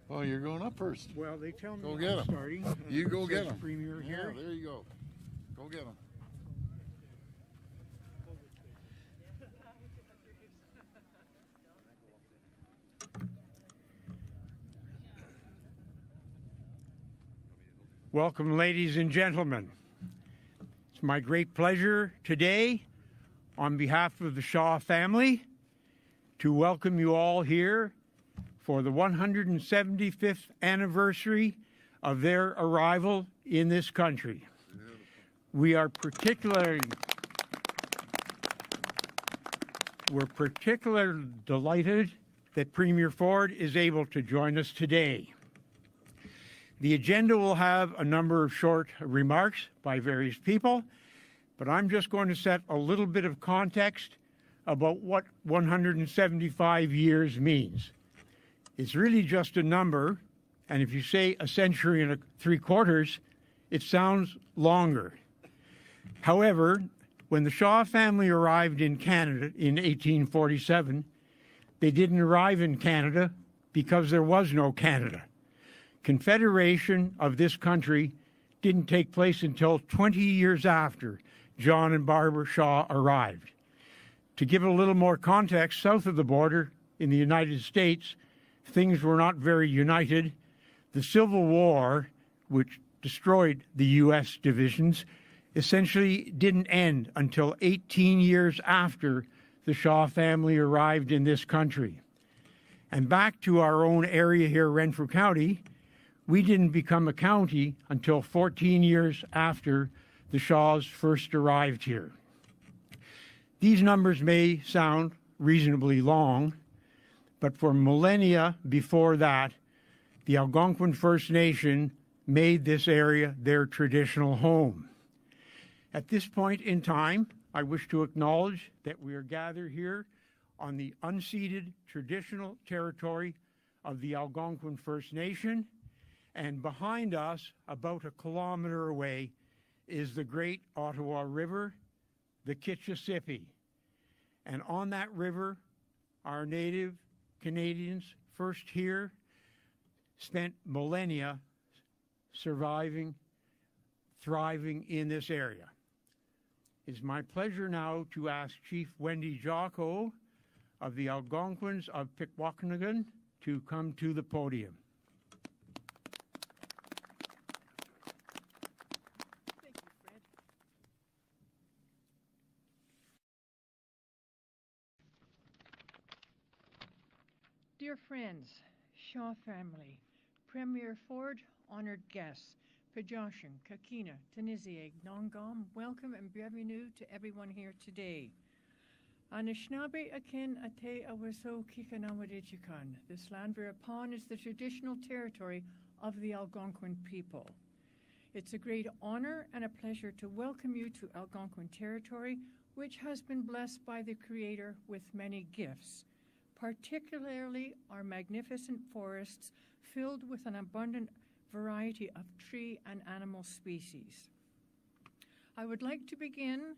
Well, you're going up first. Well, they tell me Go get I'm 'em. starting. You go get them. Premier here. Yeah, there you go. Go get them. Welcome, ladies and gentlemen. It's my great pleasure today, on behalf of the Shaw family, to welcome you all here for the 175th anniversary of their arrival in this country. We're particularly delighted that Premier Ford is able to join us today. The agenda will have a number of short remarks by various people, but I'm just going to set a little bit of context about what 175 years means. It's really just a number, and if you say a century and 3/4, it sounds longer. However, when the Shaw family arrived in Canada in 1847, they didn't arrive in Canada because there was no Canada. Confederation of this country didn't take place until 20 years after John and Barbara Shaw arrived. To give it a little more context, south of the border in the United States, things were not very united. The Civil War, which destroyed the U.S. divisions, essentially didn't end until 18 years after the Shaw family arrived in this country. And back to our own area here, Renfrew County, we didn't become a county until 14 years after the Shaws first arrived here. These numbers may sound reasonably long, but for millennia before that, the Algonquin First Nation made this area their traditional home. At this point in time, I wish to acknowledge that we are gathered here on the unceded traditional territory of the Algonquin First Nation, and behind us, about a kilometer away, is the Great Ottawa River, the Kitchissippi. And on that river, our native Canadians, first here, spent millennia surviving, thriving in this area. It's my pleasure now to ask Chief Wendy Jocko of the Algonquins of Pikwakanagan to come to the podium. Dear friends, Shaw family, Premier Ford, honored guests, Pajashin, Kakina, Tanizieg, Nongam, welcome and bienvenue to everyone here today. Anishinaabe akin ate awaso kikanawadichikan. This land we're upon is the traditional territory of the Algonquin people. It's a great honor and a pleasure to welcome you to Algonquin territory, which has been blessed by the Creator with many gifts, particularly our magnificent forests filled with an abundant variety of tree and animal species. I would like to begin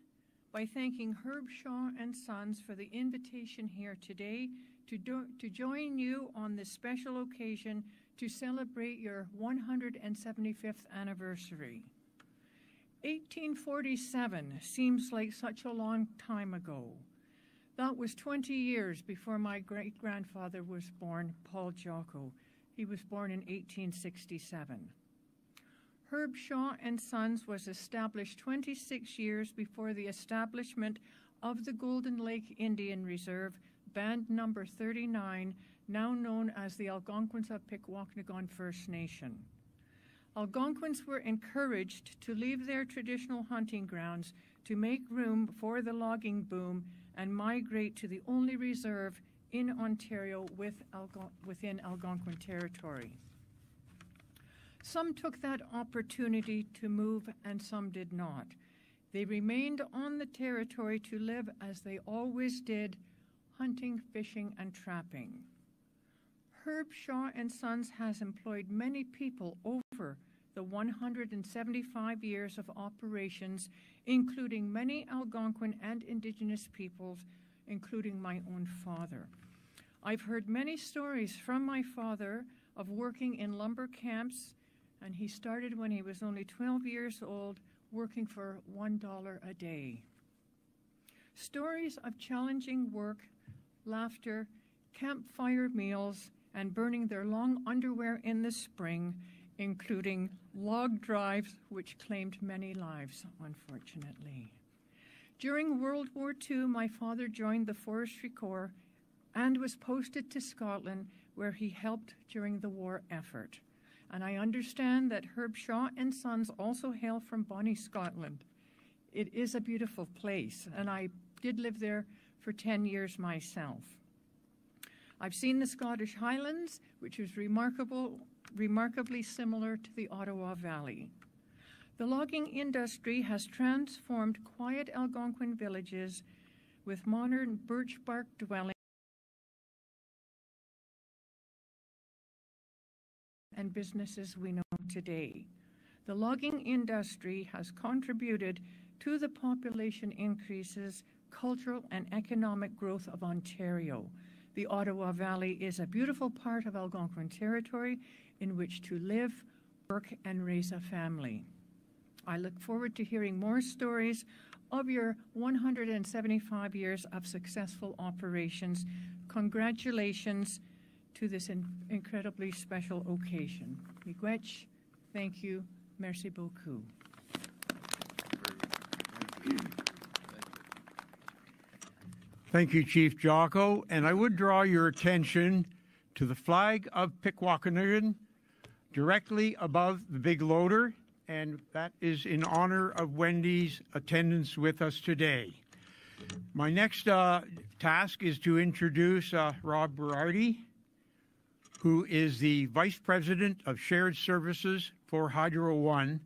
by thanking Herb Shaw and Sons for the invitation here today to join you on this special occasion to celebrate your 175th anniversary. 1847 seems like such a long time ago. That was 20 years before my great-grandfather was born, Paul Jocko. He was born in 1867. Herb Shaw and Sons was established 26 years before the establishment of the Golden Lake Indian Reserve, Band Number 39, now known as the Algonquins of Pikwakanagan First Nation. Algonquins were encouraged to leave their traditional hunting grounds to make room for the logging boom and migrate to the only reserve in Ontario within Algonquin territory. Some took that opportunity to move and some did not. They remained on the territory to live as they always did, hunting, fishing, and trapping. Herb Shaw and Sons has employed many people over the 175 years of operations, including many Algonquin and Indigenous peoples, including my own father. I've heard many stories from my father of working in lumber camps, and he started when he was only 12 years old, working for $1 a day. Stories of challenging work, laughter, campfire meals, and burning their long underwear in the spring, including log drives, which claimed many lives, unfortunately. During World War II, my father joined the Forestry Corps and was posted to Scotland, where he helped during the war effort. And I understand that Herb Shaw and Sons also hail from Bonnie, Scotland. It is a beautiful place, and I did live there for 10 years myself. I've seen the Scottish Highlands, which is remarkably similar to the Ottawa Valley. The logging industry has transformed quiet Algonquin villages with modern birch bark dwellings and businesses we know today. The logging industry has contributed to the population increases, cultural and economic growth of Ontario. The Ottawa Valley is a beautiful part of Algonquin territory in which to live, work, and raise a family. I look forward to hearing more stories of your 175 years of successful operations. Congratulations to this incredibly special occasion. Miigwech, thank you, merci beaucoup. Thank you, Chief Jocko. And I would draw your attention to the flag of Pikwakanagan directly above the big loader, and that is in honor of Wendy's attendance with us today. My next task is to introduce Rob Berardi, who is the Vice President of Shared Services for Hydro One.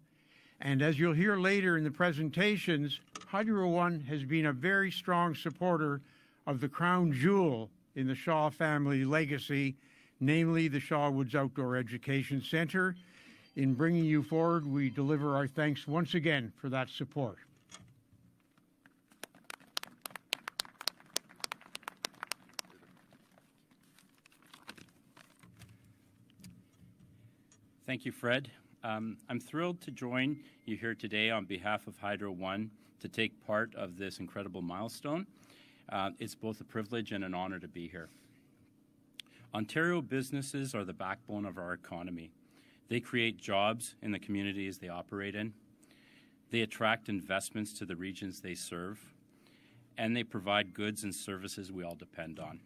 And as you'll hear later in the presentations, Hydro One has been a very strong supporter of the crown jewel in the Shaw family legacy, namely the Shaw Woods Outdoor Education Center. In bringing you forward, we deliver our thanks once again for that support. Thank you, Fred. I'm thrilled to join you here today on behalf of Hydro One to take part of this incredible milestone. It's both a privilege and an honor to be here. Ontario businesses are the backbone of our economy. They create jobs in the communities they operate in. They attract investments to the regions they serve, and they provide goods and services we all depend on.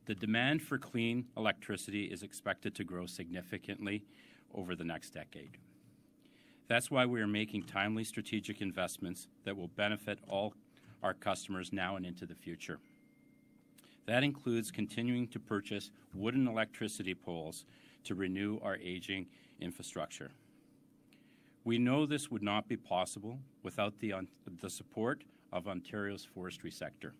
The demand for clean electricity is expected to grow significantly over the next decade. That's why we are making timely strategic investments that will benefit all our customers now and into the future. That includes continuing to purchase wooden electricity poles to renew our aging infrastructure. We know this would not be possible without the support of Ontario's forestry sector.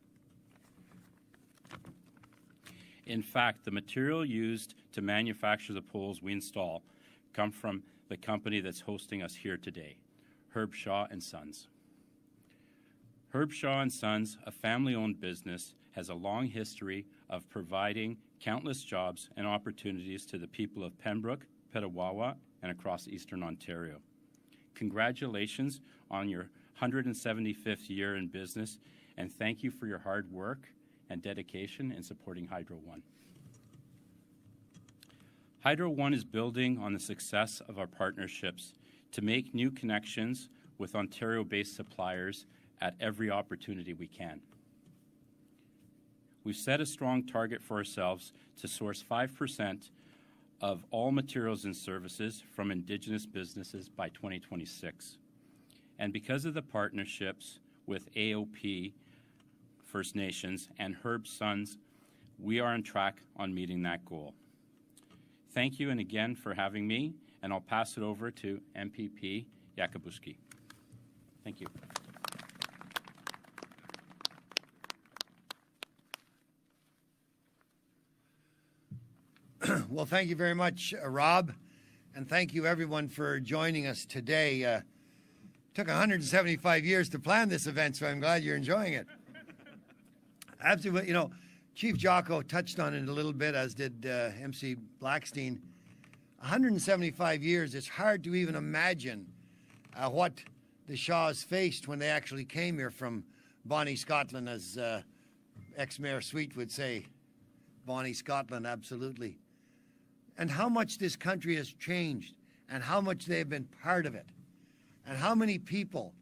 In fact, the material used to manufacture the poles we install come from the company that's hosting us here today, Herb Shaw and Sons. Herb Shaw and Sons, a family-owned business, has a long history of providing countless jobs and opportunities to the people of Pembroke, Petawawa, and across Eastern Ontario. Congratulations on your 175th year in business, and thank you for your hard work and dedication in supporting Hydro One. Hydro One is building on the success of our partnerships to make new connections with Ontario-based suppliers at every opportunity we can. We've set a strong target for ourselves to source 5% of all materials and services from Indigenous businesses by 2026. And because of the partnerships with AOP, First Nations, and Herb Sons, we are on track on meeting that goal. Thank you and again for having me, and I'll pass it over to MPP Yakabuski. Thank you. Well, thank you very much, Rob, and thank you everyone for joining us today. It took 175 years to plan this event, so I'm glad you're enjoying it. Absolutely, you know, Chief Jocko touched on it a little bit, as did MC Blackstein. 175 years, it's hard to even imagine what the Shaws faced when they actually came here from Bonnie, Scotland, as ex-Mayor Sweet would say. Bonnie, Scotland, absolutely. And how much this country has changed, and how much they've been part of it, and how many people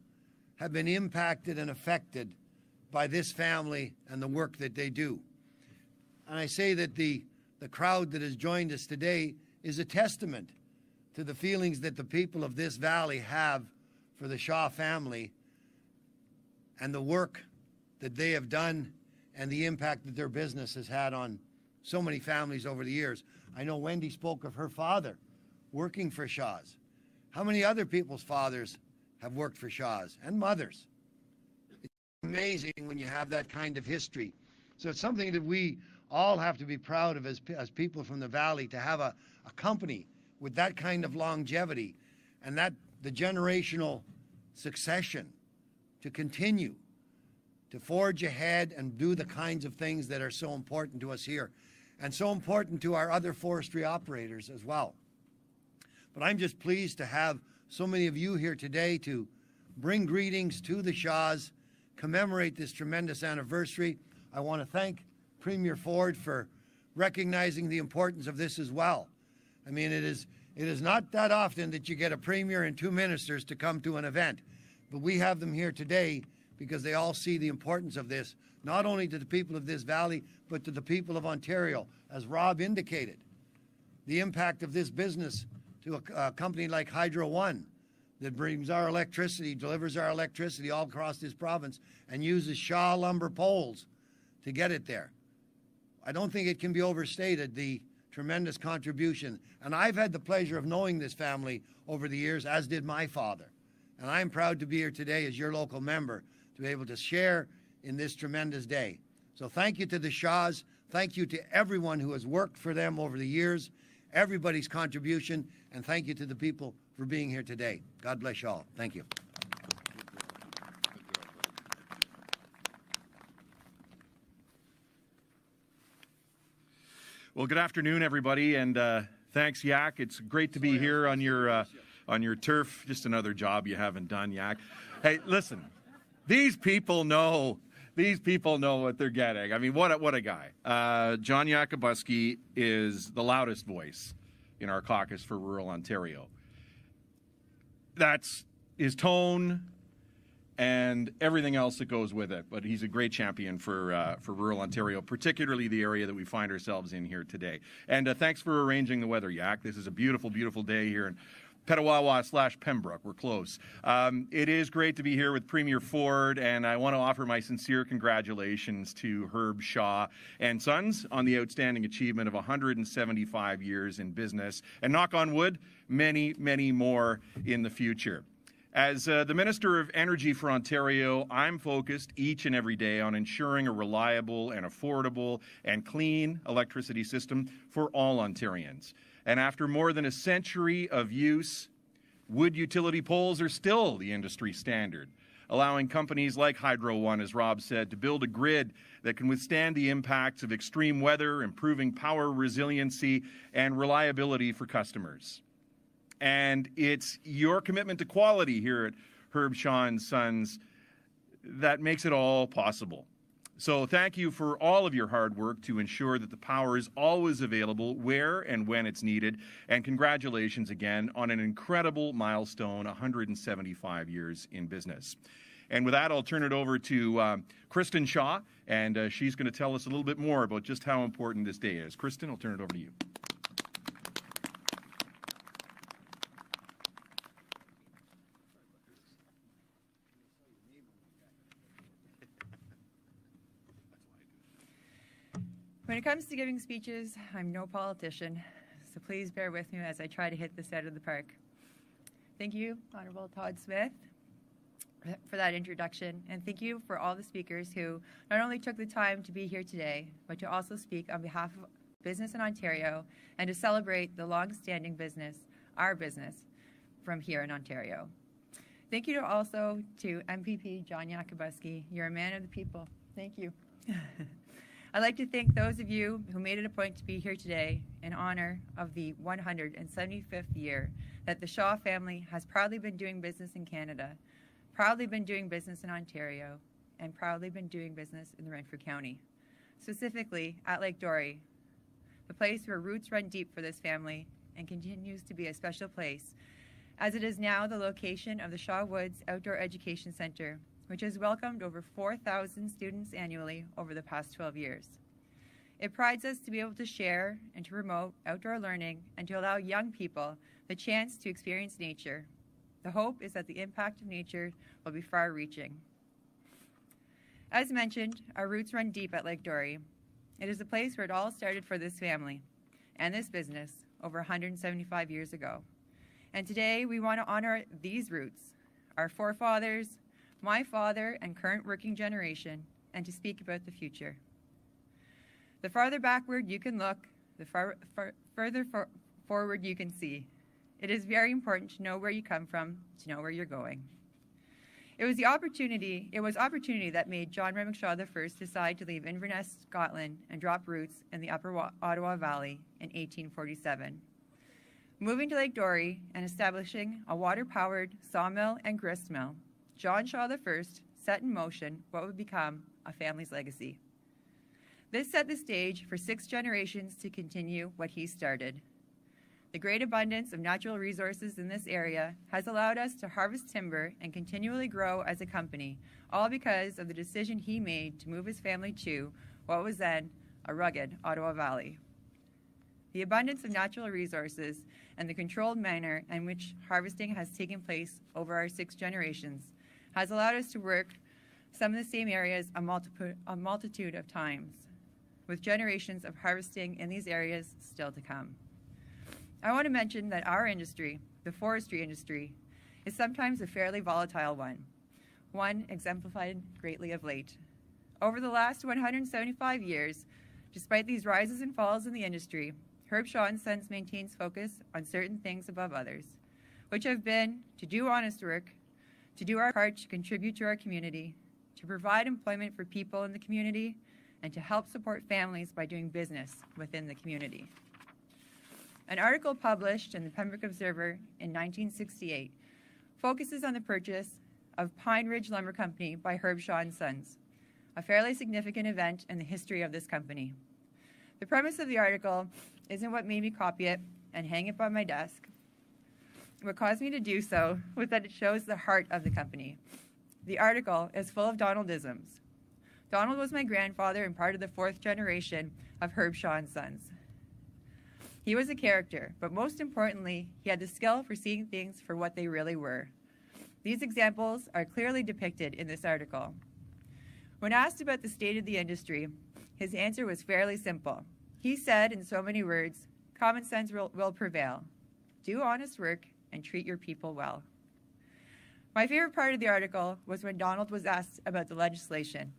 have been impacted and affected by this family and the work that they do. And I say that the crowd that has joined us today is a testament to the feelings that the people of this valley have for the Shaw family and the work that they have done and the impact that their business has had on so many families over the years. I know Wendy spoke of her father working for Shaws. How many other people's fathers have worked for Shaws, and mothers? It's amazing when you have that kind of history. So it's something that we all have to be proud of as people from the valley, to have a company with that kind of longevity and that the generational succession to continue to forge ahead and do the kinds of things that are so important to us here and so important to our other forestry operators as well. But I'm just pleased to have so many of you here today to bring greetings to the Shaws, commemorate this tremendous anniversary. I want to thank Premier Ford for recognizing the importance of this as well. I mean, it is not that often that you get a Premier and two ministers to come to an event, but we have them here today because they all see the importance of this, not only to the people of this valley, but to the people of Ontario. As Rob indicated, the impact of this business to a company like Hydro One that brings our electricity, delivers our electricity all across this province and uses Shaw lumber poles to get it there. I don't think it can be overstated, the tremendous contribution. And I've had the pleasure of knowing this family over the years, as did my father. And I'm proud to be here today as your local member to be able to share in this tremendous day. So thank you to the Shaws. Thank you to everyone who has worked for them over the years, everybody's contribution, and thank you to the people for being here today. God bless you all. Thank you. Well, good afternoon, everybody, and thanks, Yak. It's great to be here on your turf. Just another job you haven't done, Yak. Hey, listen, these people know what they're getting. I mean, what a guy. John Yakabuski is the loudest voice in our caucus for rural Ontario. That's his tone and everything else that goes with it. But he's a great champion for rural Ontario, particularly the area that we find ourselves in here today. And thanks for arranging the weather, Yak. This is a beautiful, beautiful day here in Petawawa/Pembroke. We're close. It is great to be here with Premier Ford, and I want to offer my sincere congratulations to Herb Shaw and Sons on the outstanding achievement of 175 years in business, and knock on wood, many, many more in the future. As the Minister of Energy for Ontario, I'm focused each and every day on ensuring a reliable and affordable and clean electricity system for all Ontarians. And after more than a century of use, wood utility poles are still the industry standard, allowing companies like Hydro One, as Rob said, to build a grid that can withstand the impacts of extreme weather, improving power resiliency and reliability for customers. And it's your commitment to quality here at Herb Shaw and Sons that makes it all possible. So thank you for all of your hard work to ensure that the power is always available where and when it's needed. And congratulations again on an incredible milestone, 175 years in business. And with that, I'll turn it over to Kristen Shaw, and she's going to tell us a little bit more about just how important this day is. Kristen, I'll turn it over to you. When it comes to giving speeches, I'm no politician, so please bear with me as I try to hit this out of the park. Thank you, Honourable Todd Smith, for that introduction, and thank you for all the speakers who not only took the time to be here today, but to also speak on behalf of business in Ontario and to celebrate the long-standing business, our business, from here in Ontario. Thank you also to MPP John Yakabuski. You're a man of the people. Thank you. I'd like to thank those of you who made it a point to be here today in honor of the 175th year that the Shaw family has proudly been doing business in Canada, proudly been doing business in Ontario, and proudly been doing business in the Renfrew County, specifically at Lake Dory, the place where roots run deep for this family and continues to be a special place, as it is now the location of the Shaw Woods Outdoor Education Centre, which has welcomed over 4,000 students annually over the past 12 years. It prides us to be able to share and to promote outdoor learning and to allow young people the chance to experience nature. The hope is that the impact of nature will be far-reaching. As mentioned, our roots run deep at Lake Dory. It is the place where it all started for this family and this business over 175 years ago. And today we want to honor these roots, our forefathers, my father and current working generation, and to speak about the future. The farther backward you can look, the further forward you can see. It is very important to know where you come from, to know where you're going. It was opportunity that made John Remington I decide to leave Inverness, Scotland, and drop roots in the Upper Ottawa Valley in 1847. Moving to Lake Dory and establishing a water-powered sawmill and grist mill, John Shaw I set in motion what would become a family's legacy. This set the stage for 6 generations to continue what he started. The great abundance of natural resources in this area has allowed us to harvest timber and continually grow as a company, all because of the decision he made to move his family to what was then a rugged Ottawa Valley. The abundance of natural resources and the controlled manner in which harvesting has taken place over our 6 generations has allowed us to work some of the same areas a multitude of times, with generations of harvesting in these areas still to come. I want to mention that our industry, the forestry industry, is sometimes a fairly volatile one exemplified greatly of late. Over the last 175 years, despite these rises and falls in the industry, Herb Shaw & Sons maintains focus on certain things above others, which have been to do honest work, to do our part to contribute to our community, to provide employment for people in the community, and to help support families by doing business within the community. An article published in the Pembroke Observer in 1968 focuses on the purchase of Pine Ridge Lumber Company by Herb Shaw & Sons, a fairly significant event in the history of this company. The premise of the article isn't what made me copy it and hang it by my desk. What caused me to do so was that it shows the heart of the company. The article is full of Donaldisms. Donald was my grandfather and part of the 4th generation of Herb Shaw & Sons. He was a character, but most importantly, he had the skill for seeing things for what they really were. These examples are clearly depicted in this article. When asked about the state of the industry, his answer was fairly simple. He said, in so many words, common sense will prevail. Do honest work and treat your people well. My favorite part of the article was when Donald was asked about the legislation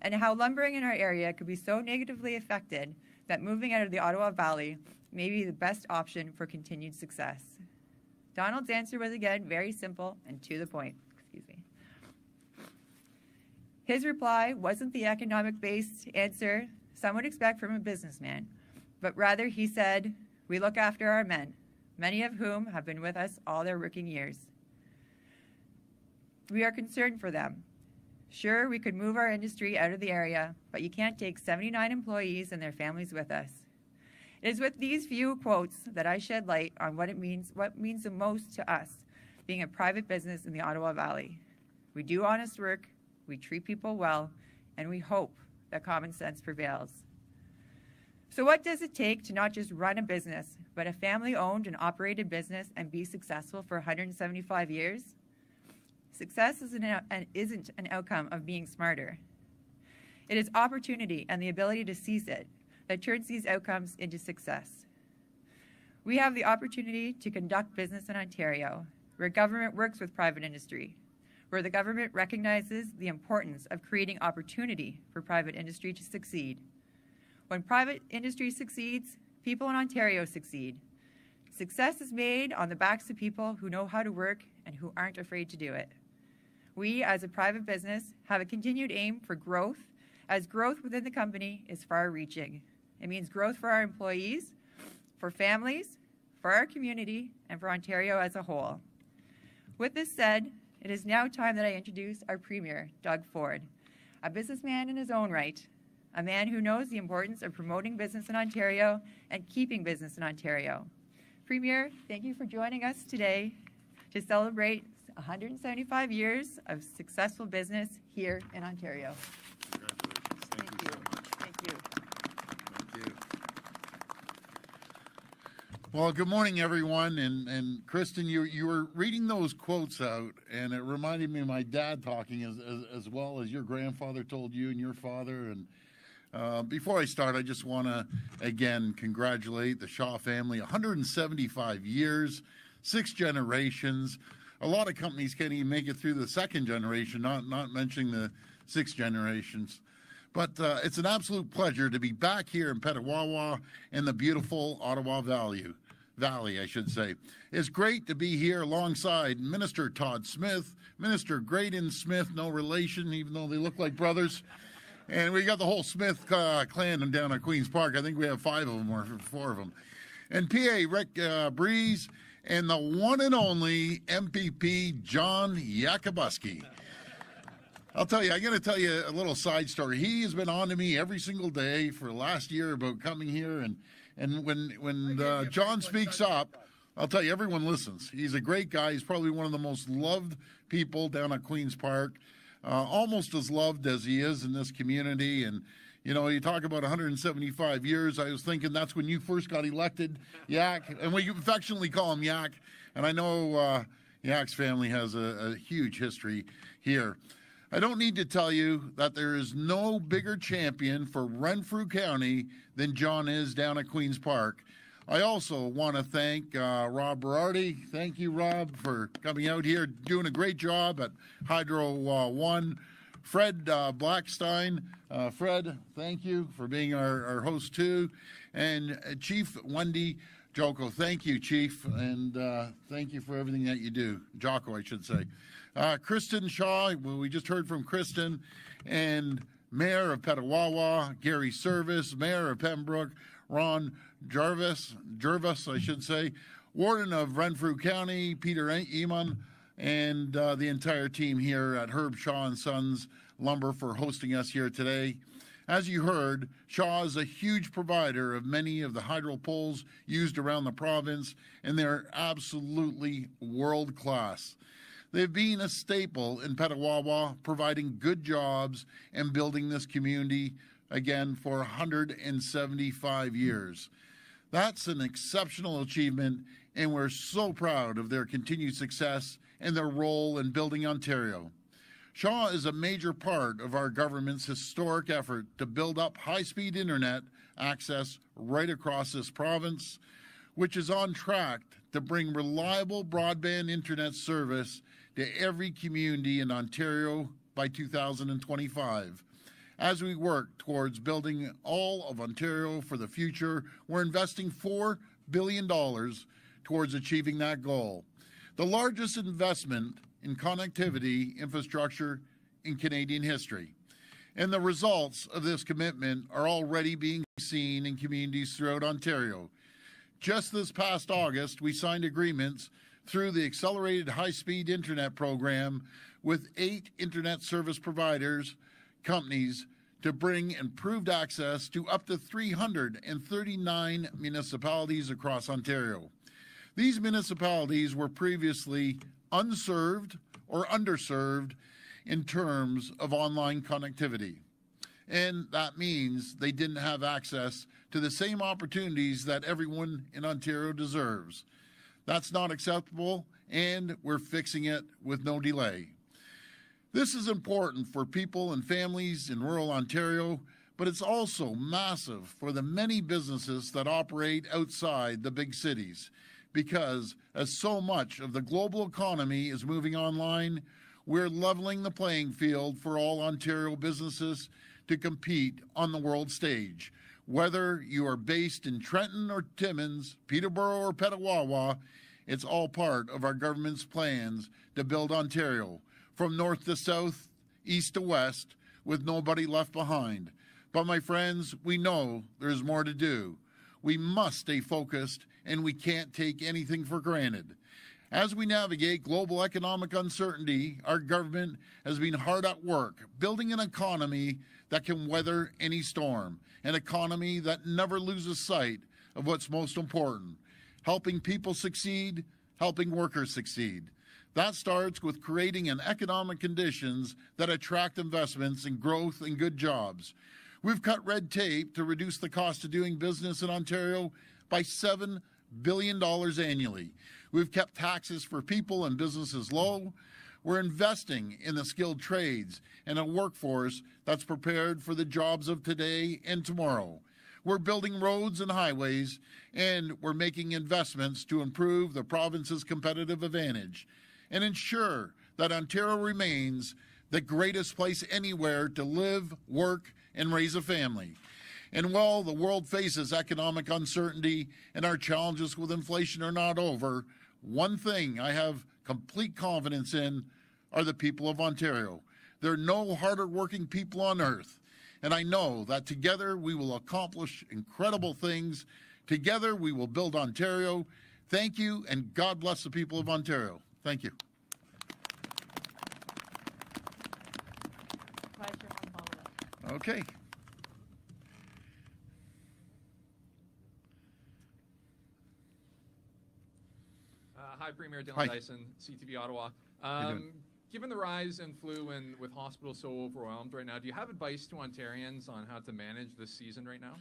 and how lumbering in our area could be so negatively affected that moving out of the Ottawa Valley may be the best option for continued success. Donald's answer was again very simple and to the point. His reply wasn't the economic-based answer some would expect from a businessman, but rather he said, "We look after our men, many of whom have been with us all their working years. We are concerned for them. Sure, we could move our industry out of the area, but you can't take 79 employees and their families with us." It is with these few quotes that I shed light on what means the most to us being a private business in the Ottawa Valley. We do honest work, we treat people well, and we hope that common sense prevails. So what does it take to not just run a business, but a family-owned and operated business and be successful for 175 years? Success isn't an outcome of being smarter. It is opportunity and the ability to seize it that turns these outcomes into success. We have the opportunity to conduct business in Ontario, where government works with private industry, where the government recognizes the importance of creating opportunity for private industry to succeed. When private industry succeeds, people in Ontario succeed. Success is made on the backs of people who know how to work and who aren't afraid to do it. We, as a private business, have a continued aim for growth as growth within the company is far-reaching. It means growth for our employees, for families, for our community, and for Ontario as a whole. With this said, it is now time that I introduce our Premier, Doug Ford, a businessman in his own right, a man who knows the importance of promoting business in Ontario and keeping business in Ontario. Premier, thank you for joining us today to celebrate 175 years of successful business here in Ontario. Congratulations. Thank you so much. Thank you. Thank you. Well, good morning, everyone. And Kristen, you were reading those quotes out, and it reminded me of my dad talking as well as your grandfather told you and your father. And before I start, I just want to, again, congratulate the Shaw family. 175 years, 6 generations. A lot of companies can't even make it through the 2nd generation, not mentioning the 6 generations. But it's an absolute pleasure to be back here in Petawawa in the beautiful Ottawa Valley, I should say. It's great to be here alongside Minister Todd Smith, Minister Graydon Smith, no relation, even though they look like brothers. And we got the whole Smith clan down at Queen's Park. I think we have 5 of them or 4 of them. And PA Rick Breeze and the one and only MPP John Yakabuski. I'll tell you, I'm going to tell you a little side story. He has been on to me every single day for last year about coming here. And when John speaks up, I'll tell you, everyone listens. He's a great guy. He's probably one of the most loved people down at Queen's Park, almost as loved as he is in this community. And, you know, you talk about 175 years. I was thinking that's when you first got elected, Yak. And we affectionately call him Yak. And I know Yak's family has a huge history here. I don't need to tell you that there is no bigger champion for Renfrew County than John is down at Queen's Park. I also want to thank Rob Berardi. Thank you, Rob, for coming out here, doing a great job at Hydro 1. Fred Blackstein. Fred, thank you for being our host, too. And Chief Wendy Joko. Thank you, Chief, and thank you for everything that you do. Jocko, I should say. Kristen Shaw, well, we just heard from Kristen, and Mayor of Petawawa, Gary Service, Mayor of Pembroke, Ron Jervis, I should say, Warden of Renfrew County, Peter Eamon, and the entire team here at Herb Shaw and Sons Lumber for hosting us here today. As you heard, Shaw is a huge provider of many of the hydro poles used around the province, and they're absolutely world class. They've been a staple in Petawawa, providing good jobs and building this community, again, for 175 years. That's an exceptional achievement, and we're so proud of their continued success and their role in building Ontario. Shaw is a major part of our government's historic effort to build up high-speed internet access right across this province, which is on track to bring reliable broadband internet service to every community in Ontario by 2025. As we work towards building all of Ontario for the future, we're investing $4 billion towards achieving that goal, the largest investment in connectivity infrastructure in Canadian history. And the results of this commitment are already being seen in communities throughout Ontario. Just this past August, we signed agreements through the Accelerated High-Speed Internet Program with 8 internet service providers, companies, to bring improved access to up to 339 municipalities across Ontario. These municipalities were previously unserved or underserved in terms of online connectivity. And that means they didn't have access to the same opportunities that everyone in Ontario deserves. That's not acceptable, and we're fixing it with no delay. This is important for people and families in rural Ontario, but it's also massive for the many businesses that operate outside the big cities, because as so much of the global economy is moving online, we're leveling the playing field for all Ontario businesses to compete on the world stage. Whether you are based in Trenton or Timmins, Peterborough or Petawawa, it's all part of our government's plans to build Ontario from north to south, east to west, with nobody left behind. But my friends, we know there's more to do. We must stay focused, and we can't take anything for granted. As we navigate global economic uncertainty, our government has been hard at work building an economy that can weather any storm, an economy that never loses sight of what's most important, helping people succeed, helping workers succeed. That starts with creating an economic conditions that attract investments and growth and good jobs. We've cut red tape to reduce the cost of doing business in Ontario by $7 billion annually. We've kept taxes for people and businesses low. We're investing in the skilled trades and a workforce that's prepared for the jobs of today and tomorrow. We're building roads and highways, and we're making investments to improve the province's competitive advantage and ensure that Ontario remains the greatest place anywhere to live, work, and raise a family. And while the world faces economic uncertainty and our challenges with inflation are not over, one thing I have complete confidence in are the people of Ontario. There are no harder working people on earth. And I know that together we will accomplish incredible things. Together we will build Ontario. Thank you, and God bless the people of Ontario. Thank you. Okay. Hi, Premier Dylan Hi. Dyson, CTV Ottawa. you doing? Given the rise in flu and with hospitals so overwhelmed right now, do you have advice to Ontarians on how to manage this season right now?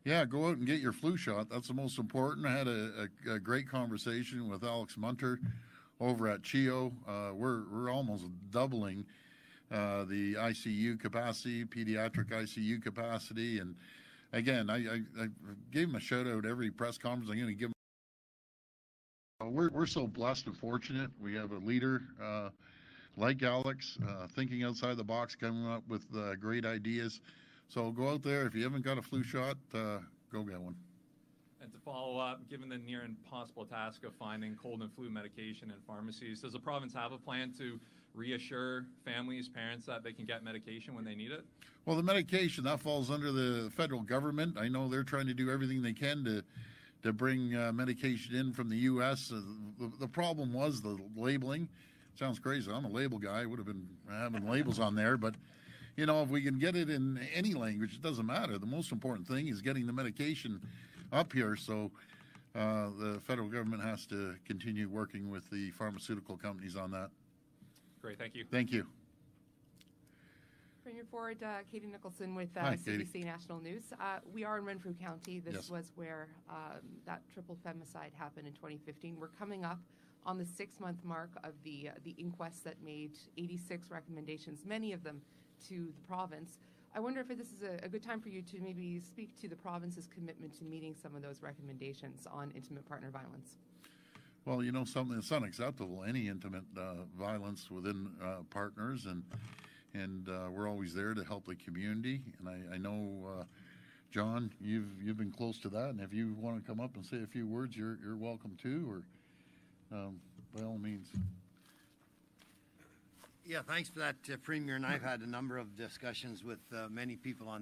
Yeah, go out and get your flu shot. That's the most important. I had a great conversation with Alex Munter over at CHEO. We're almost doubling the ICU capacity, pediatric ICU capacity. And again, I gave him a shout out every press conference. I'm going to give him. We're so blessed and fortunate. We have a leader like Alex, thinking outside the box, coming up with great ideas. So go out there. If you haven't got a flu shot, go get one. And to follow up, given the near impossible task of finding cold and flu medication in pharmacies, does the province have a plan to reassure families, parents that they can get medication when they need it? Well, the medication, that falls under the federal government. I know they're trying to do everything they can to bring medication in from the U.S. The problem was the labeling. Sounds crazy. I'm a label guy. I would have been having labels on there. But, you know, if we can get it in any language, it doesn't matter. The most important thing is getting the medication up here. So the federal government has to continue working with the pharmaceutical companies on that. Great, thank you. Thank you. Premier Ford, Katie Nicholson with Hi, Katie. CBC National News. We are in Renfrew County. This Yes. was where that triple femicide happened in 2015. We're coming up on the 6-month mark of the inquest that made 86 recommendations, many of them to the province. I wonder if this is a good time for you to maybe speak to the province's commitment to meeting some of those recommendations on intimate partner violence. Well, you know, something that's unacceptable, any intimate violence within partners, and we're always there to help the community. And I know, John, you've been close to that, and if you want to come up and say a few words, you're welcome to, or by all means. Yeah, thanks for that, Premier. And I've had a number of discussions with many people on